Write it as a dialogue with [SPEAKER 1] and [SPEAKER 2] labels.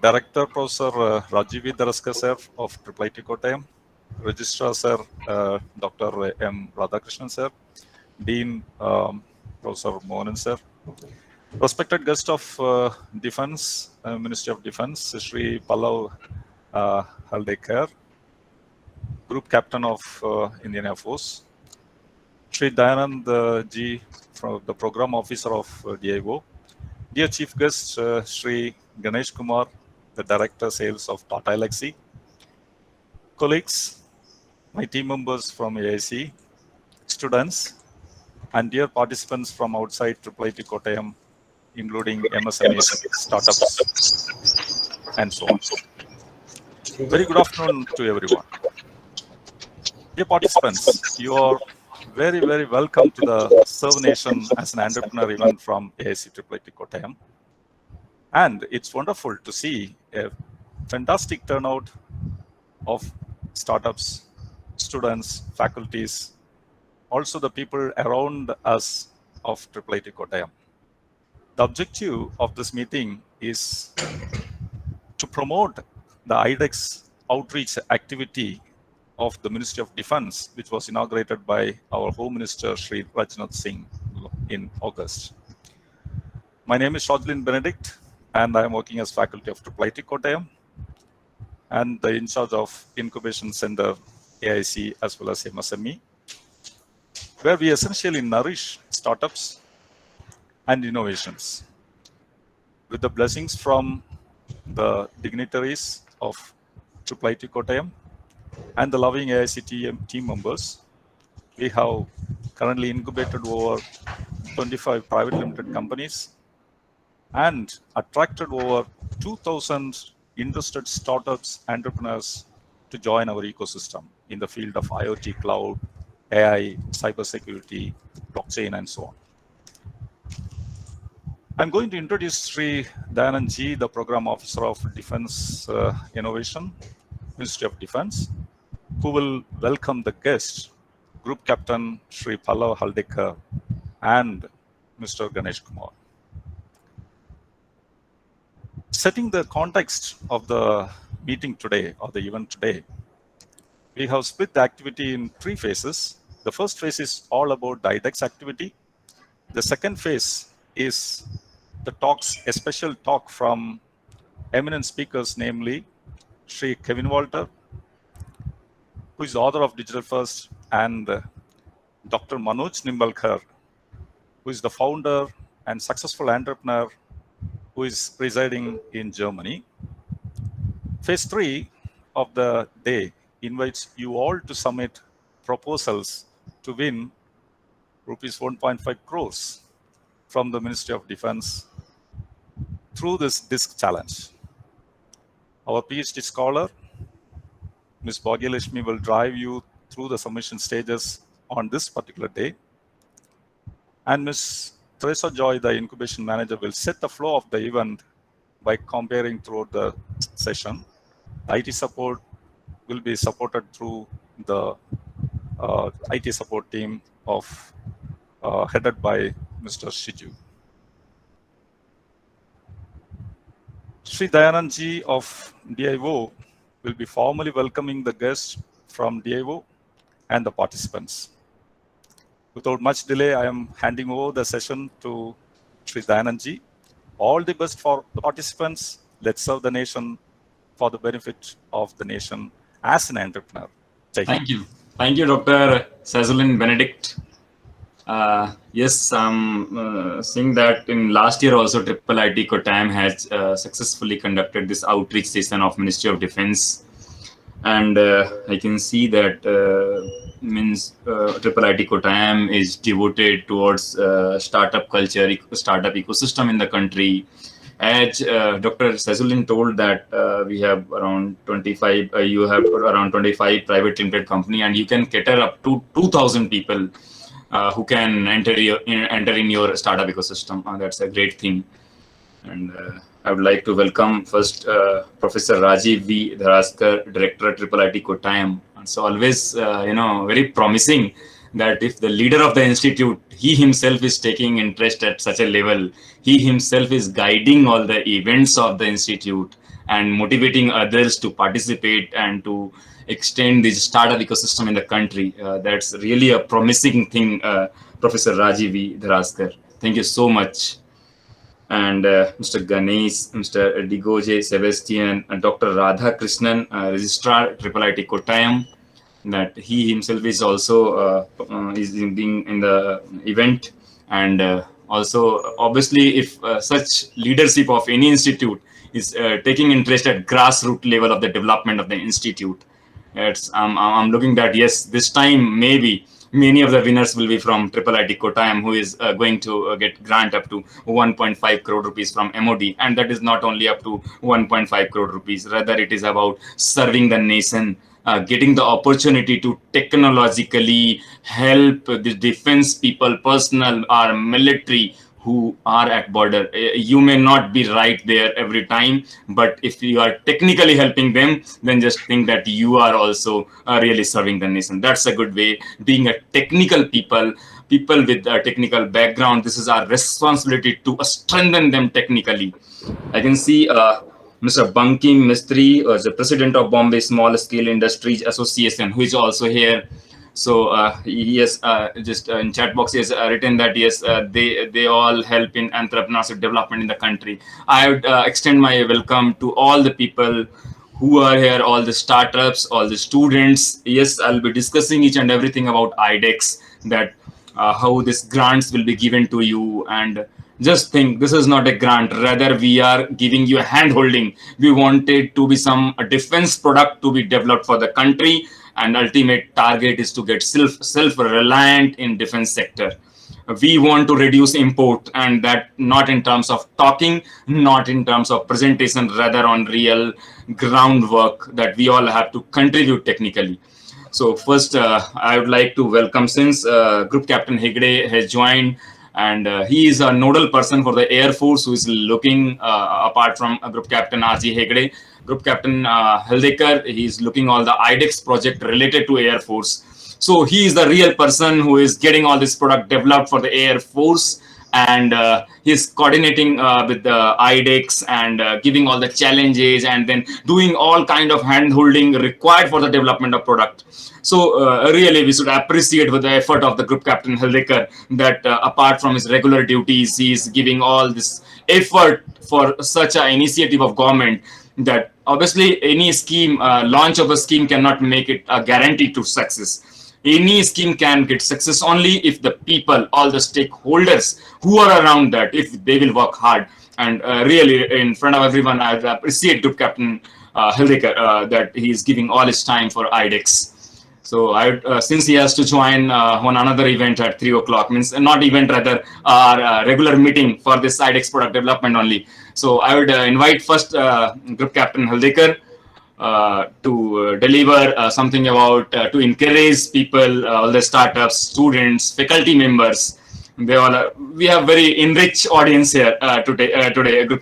[SPEAKER 1] Director Professor Rajiv Daraska sir of IIIT Kottayam, Registrar sir Dr. M. Radhakrishnan sir, Dean Professor Mohan sir, respected guest of Defense, Ministry of Defense, Shri Pallav Haldekar, Group Captain of Indian Air Force, Shri Dayanand Ji, from the Program Officer of DIO, dear Chief Guest Shri Ganesh Kumar, the Director Sales of Tata Elxsi, colleagues, my team members from AIC, students, and dear participants from outside IIIT Kottayam, including MSMEs, startups, and so on. Very good afternoon to everyone. Dear participants, you are very, very welcome to the Serve Nation as an entrepreneur event from AIC IIIT Kottayam. And it's wonderful to see a fantastic turnout of startups, students, faculties, also the people around us of IIIT Kottayam. The objective of this meeting is to promote the IDEX outreach activity of the Ministry of Defense, which was inaugurated by our Home Minister, Shri Rajnath Singh, in August. My name is Shojlin Benedict, and I am working as faculty of IIIT Kottayam and in charge of Incubation Center, AIC, as well as MSME, where we essentially nourish startups and innovations. With the blessings from the dignitaries of IIIT Kottayam and the loving AIC team members, we have currently incubated over 25 private limited companies and attracted over 2,000 interested startups, entrepreneurs to join our ecosystem in the field of IoT, cloud, AI, cybersecurity, blockchain, and so on. I'm going to introduce Sri Dayanand Ji, the Program Officer of Defense Innovation, Ministry of Defense, who will welcome the guests, Group Captain Shri Pallav Haldekar and Mr. Ganesh Kumar. Setting the context of the meeting today, or the event today, we have split the activity in 3 phases. The first phase is all about the IDEX activity. The second phase is the talks, a special talk from eminent speakers, namely Shri Kevin Walter, who is the author of Digital First, and Dr. Manoj Nimbalkar, who is the founder and successful entrepreneur who is residing in Germany. Phase 3 of the day invites you all to submit proposals to win rupees 1.5 crores from the Ministry of Defense through this DISC challenge. Our PhD scholar, Ms. Bhagyalakshmi, will drive you through the submission stages on this particular day. And Ms. Teresa Joy, the incubation manager, will set the flow of the event by comparing throughout the session. IT support will be supported through the IT support team of headed by Mr. Shiju. Shri Dayanand Ji of DIO will be formally welcoming the guests from DIO and the participants. Without much delay, I am handing over the session to Shri Dayanand Ji. All the best for the participants. Let's serve the nation for the benefit of the nation as an entrepreneur.
[SPEAKER 2] Thank you. Thank you, Dr. Shojlin Benedict. Yes, I'm seeing that in last year also IIIT Kottayam has successfully conducted this outreach session of Ministry of Defense, and I can see that IIIT Kottayam is devoted towards startup culture, startup ecosystem in the country. As Dr. Shojlin told that we have around 25, you have around 25 private limited company, and you can cater up to 2,000 people who can enter in your startup ecosystem. That's a great thing. And I would like to welcome first Professor Rajiv V. Daraskar, Director at IIIT Kottayam. So always, very promising that if the leader of the institute, he himself is taking interest at such a level, he himself is guiding all the events of the institute and motivating others to participate and to extend this startup ecosystem in the country. That's really a promising thing, Professor Rajiv V. Dharaskar. Thank you so much. And Mr. Ganesh, Mr. Digoje Sebastian, and Dr. Radha Krishnan, Registrar, IIIT Kottayam, that he himself is also is being in the event. And also, obviously, if such leadership of any institute is taking interest at grassroots level of the development of the institute, I'm looking that, yes, this time maybe many of the winners will be from IIIT Kottayam, who is going to get grant up to 1.5 crore rupees from MOD. And that is not only up to 1.5 crore rupees, rather it is about serving the nation, getting the opportunity to technologically help the defense people, personnel or military who are at border. You may not be right there every time, but if you are technically helping them, then just think that you are also really serving the nation. That's a good way. Being a technical people with a technical background, this is our responsibility to strengthen them technically. I can see Mr. Bankim Mistry, the president of Bombay Small Scale Industries Association, who is also here. So he has just in chat box, he has written that yes, they all help in entrepreneurship development in the country. I would extend my welcome to all the people who are here, all the startups, all the students. Yes, I'll be discussing each and everything about IDEX, that how these grants will be given to you. And just think, this is not a grant, rather we are giving you a hand holding. We wanted to be some defense product to be developed for the country, and ultimate target is to get self-reliant in defense sector. We want to reduce import, and that not in terms of talking, not in terms of presentation, rather on real groundwork that we all have to contribute technically. So first, I would like to welcome, since Group Captain Hegde has joined, and he is a nodal person for the Air Force who is looking, apart from Group Captain R.G. Hegde, Group Captain Haldekar, he is looking all the IDEX project related to Air Force. So he is the real person who is getting all this product developed for the Air Force, and he's coordinating with the IDEX and giving all the challenges, and then doing all kind of hand holding required for the development of product. So really, we should appreciate with the effort of the Group Captain Haldekar that apart from his regular duties, he is giving all this effort for such an initiative of government, that obviously any scheme, launch of a scheme cannot make it a guarantee to success. Any scheme can get success only if the people, all the stakeholders who are around that, if they will work hard. And really, in front of everyone, I appreciate Group Captain Haldekar that he is giving all his time for IDEX. So I, since he has to join on another event at 3 o'clock, means not event, rather our regular meeting for this IDEX product development only. So I would invite first Group Captain Haldekar to deliver something about to encourage people, all the startups, students, faculty members. They all we have very enriched audience here today. Group